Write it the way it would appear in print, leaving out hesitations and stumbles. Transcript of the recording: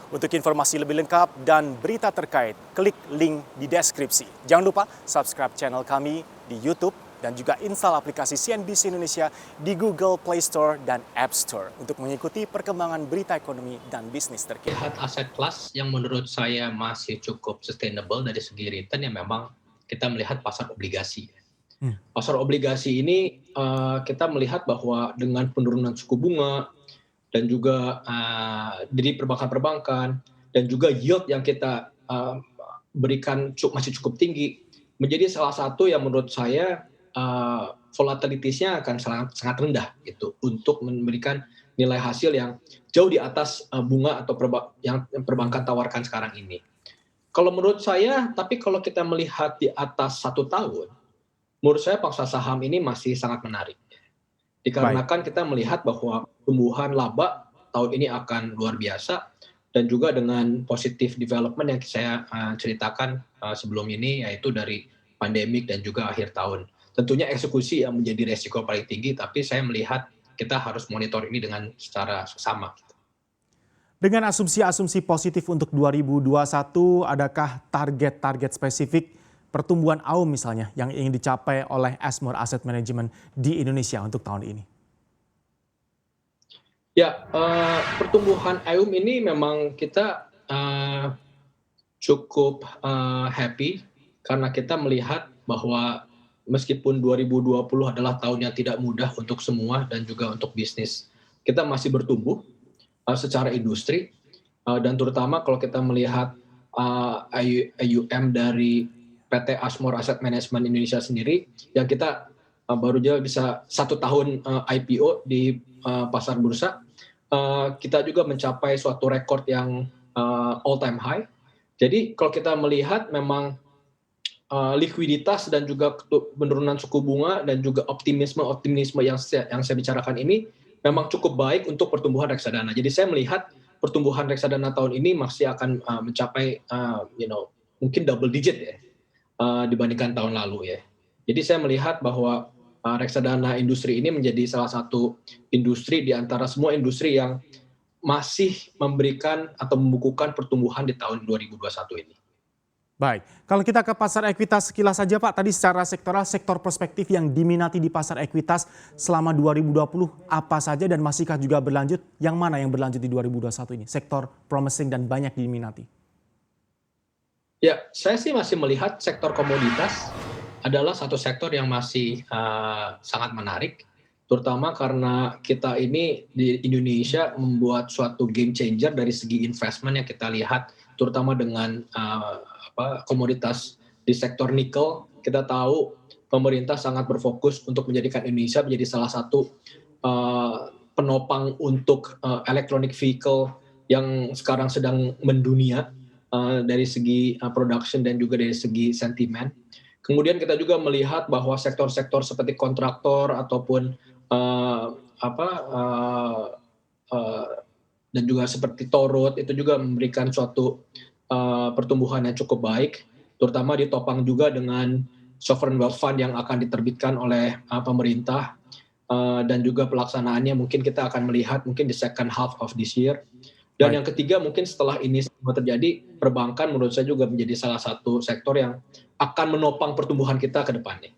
Untuk informasi lebih lengkap dan berita terkait, klik link di deskripsi. Jangan lupa subscribe channel kami di YouTube dan juga install aplikasi CNBC Indonesia di Google Play Store dan App Store untuk mengikuti perkembangan berita ekonomi dan bisnis terkini. Lihat aset kelas yang menurut saya masih cukup sustainable dari segi return, ya memang kita melihat pasar obligasi. Pasar obligasi ini kita melihat bahwa dengan penurunan suku bunga dan juga dari perbankan-perbankan dan juga yield yang kita berikan masih cukup tinggi, menjadi salah satu yang menurut saya volatilitiesnya akan sangat rendah gitu untuk memberikan nilai hasil yang jauh di atas bunga atau yang perbankan tawarkan sekarang ini. Kalau menurut saya, tapi kalau kita melihat di atas 1 tahun, menurut saya pasar saham ini masih sangat menarik. Dikarenakan kita melihat bahwa tumbuhan laba tahun ini akan luar biasa, dan juga dengan positif development yang saya ceritakan sebelum ini, yaitu dari pandemik dan juga akhir tahun. Tentunya eksekusi yang menjadi resiko paling tinggi, tapi saya melihat kita harus monitor ini dengan secara seksama. Dengan asumsi-asumsi positif untuk 2021, adakah target-target spesifik pertumbuhan AUM misalnya yang ingin dicapai oleh Ashmore Asset Management di Indonesia untuk tahun ini? Ya, pertumbuhan AUM ini memang kita cukup happy karena kita melihat bahwa meskipun 2020 adalah tahun yang tidak mudah untuk semua dan juga untuk bisnis, kita masih bertumbuh secara industri, dan terutama kalau kita melihat AUM dari PT Ashmore Asset Management Indonesia sendiri, yang kita baru aja bisa 1 tahun IPO di pasar bursa, kita juga mencapai suatu rekor yang all time high. Jadi kalau kita melihat memang likuiditas dan juga penurunan suku bunga dan juga optimisme yang saya bicarakan ini memang cukup baik untuk pertumbuhan reksadana. Jadi saya melihat pertumbuhan reksadana tahun ini masih akan mencapai mungkin double digit ya dibandingkan tahun lalu ya. Jadi saya melihat bahwa reksadana industri ini menjadi salah satu industri di antara semua industri yang masih memberikan atau membukukan pertumbuhan di tahun 2021 ini. Baik, kalau kita ke pasar ekuitas sekilas saja Pak, tadi secara sektoral, sektor prospektif yang diminati di pasar ekuitas selama 2020 apa saja dan masihkah juga berlanjut? Yang mana yang berlanjut di 2021 ini? Sektor promising dan banyak diminati. Ya, saya sih masih melihat sektor komoditas adalah satu sektor yang masih sangat menarik, terutama karena kita ini di Indonesia membuat suatu game changer dari segi investment yang kita lihat, terutama dengan komoditas di sektor nikel. Kita tahu pemerintah sangat berfokus untuk menjadikan Indonesia menjadi salah satu penopang untuk electronic vehicle yang sekarang sedang mendunia dari segi production dan juga dari segi sentimen. Kemudian kita juga melihat bahwa sektor-sektor seperti kontraktor ataupun dan juga seperti torut itu juga memberikan suatu pertumbuhan yang cukup baik, terutama ditopang juga dengan sovereign wealth fund yang akan diterbitkan oleh pemerintah, dan juga pelaksanaannya mungkin kita akan melihat mungkin di second half of this year. Dan yang ketiga mungkin setelah ini semua terjadi, perbankan menurut saya juga menjadi salah satu sektor yang akan menopang pertumbuhan kita ke depannya.